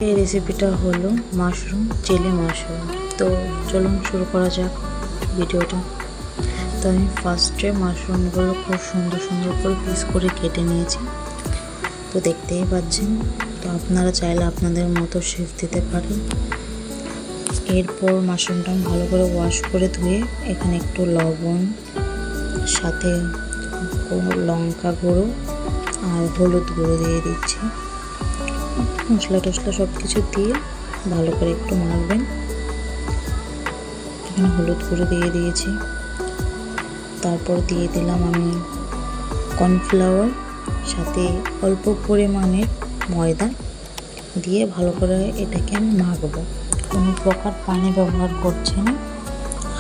এই রেসিপিটা হলো মাশরুম চিলি মাশরুম। তো চলুন শুরু করা যাক ভিডিওটা। তো আমি ফার্স্টে মাশরুমগুলো খুব সুন্দর সুন্দর করে পিস করে কেটে নিয়েছি। তো দেখতেই পাচ্ছেন। তো আপনারা চাইলে আপনাদের মতো শেপ দিতে পারেন। এরপর মাশরুমটা আমি ভালো করে ওয়াশ করে ধুয়ে এখানে একটু লবণ, সাথে লঙ্কা গুঁড়ো আর হলুদ গুঁড়ো দিয়ে দিচ্ছি। মশলা টশলা সব কিছু দিয়ে ভালো করে একটু মাখবেন। এখানে হলুদ গুঁড়ো দিয়ে দিয়েছি। তারপর দিয়ে দিলাম আমি কর্নফ্লাওয়ার, সাথে অল্প পরিমাণের ময়দা দিয়ে ভালো করে এটাকে আমি মাখবো। কোনো প্রকার পানি ব্যবহার করছি না।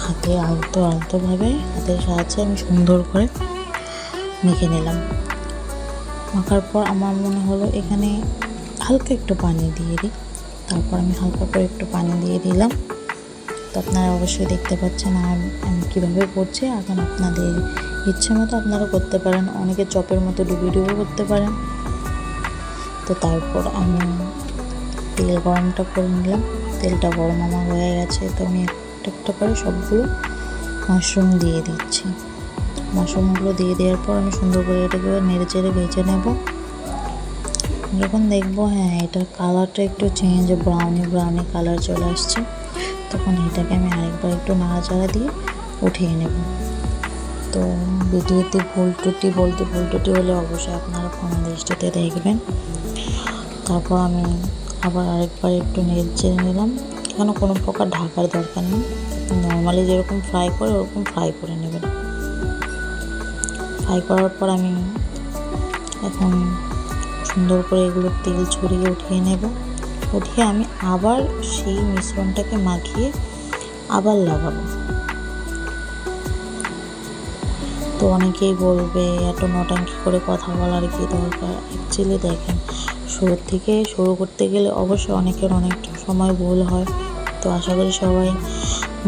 হাতে আলতোভাবে হাতের সাহায্যে আমি সুন্দর করে মেখে নিলাম। মাখার পর আমার মনে হলো এখানে হালকা একটু পানি দিয়ে দিই। তারপর আমি হালকা করে একটু পানি দিয়ে দিলাম। তো আপনারা অবশ্যই দেখতে পাচ্ছেন আমি কীভাবে করছি। এখন আপনাদের ইচ্ছে মতো আপনারা করতে পারেন, অনেকে চপের মতো ডুবিয়ে করতে পারেন। তো তারপর আমি তেল গরমটা করে নিলাম। তেলটা গরম আমার হয়ে গেছে। তো আমি একটা একটা করে সবগুলো মাশরুম দিয়ে দিচ্ছি। মাশরুমগুলো দিয়ে দেওয়ার পর আমি সুন্দর করে এটাকে নেড়ে চেড়ে ভেজে নেব। যখন দেখবো হ্যাঁ এটার কালারটা একটু চেঞ্জ, ব্রাউনি কালার চলে আসছে, তখন এটাকে আমি আরেকবার একটু নাড়াচাড়া দিয়ে উঠিয়ে নেব। তো ভিডিওতে ভুল ত্রুটি হলে অবশ্যই আপনারা ক্ষমা দৃষ্টিতে দেখবেন। তারপর আমি আবার আরেকবার একটু নেড়ে চেড়ে নিলাম। এখানে কোনো প্রকার ঢাকার দরকার নেই। নর্মালি যেরকম ফ্রাই করে ওরকম ফ্রাই করে নেবেন। ফ্রাই করার পর আমি এখন সুন্দর করে এগুলো তেল ছড়িয়ে উঠিয়ে নেব। উঠিয়ে আমি আবার সেই মিশ্রণটাকে মাখিয়ে আবার লাগাবো। তো অনেকেই বলবে এত নটাঙ্কি করে কথা বলার কি দরকার। অ্যাকচুয়ালি দেখেন, শুরুর থেকে শুরু করতে গেলে অবশ্যই অনেকের অনেক সময় ভুল হয়। তো আশা করি সবাই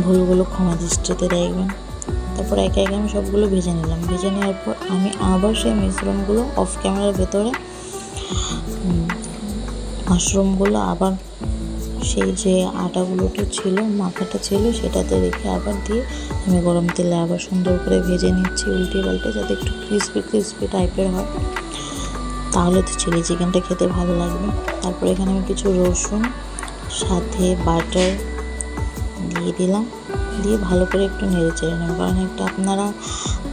ভুলগুলো ক্ষমা দৃষ্টিতে দেখবেন। তারপর একে একে আমি সবগুলো ভেজে নিলাম। ভেজে নেওয়ার পর আমি আবার সেই মিশ্রণগুলো অফ ক্যামেরার ভেতরে মাশরুমগুলো আবার সেই যে আটাগুলোটা ছিল, মাখাটা ছিল, সেটাতে রেখে আবার দিয়ে আমি গরম তেলে আবার সুন্দর করে ভেজে নিচ্ছি উল্টে পাল্টে, যাতে একটু ক্রিসপি টাইপের হয়। তাহলে তো চিলি চিকেনটা খেতে ভালো লাগবে। তারপর এখানে আমি কিছু রসুন সাথে বাটার দিয়ে দিলাম। দিয়ে ভালো করে একটু নেড়ে চেড়ে নেব। কারণ একটা আপনারা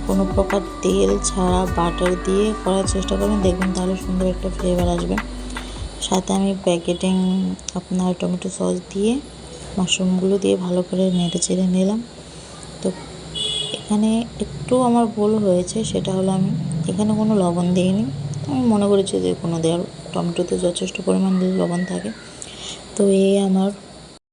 কোনো প্রকার তেল ছাড়া বাটার দিয়ে করার চেষ্টা করবেন, দেখবেন তাহলে সুন্দর একটা ফ্লেভার আসবে। সাথে আমি প্যাকেটিং আপনার টমেটো সস দিয়ে মাশরুমগুলো দিয়ে ভালো করে নেড়ে চেড়ে নিলাম। তো এখানে একটু আমার ভুল হয়েছে, সেটা হলো আমি এখানে কোনো লবণ দিইনি। আমি মনে করেছি যে কোনো দেওয়ার টমেটোতে যথেষ্ট পরিমাণ লবণ থাকে। তো এই আমার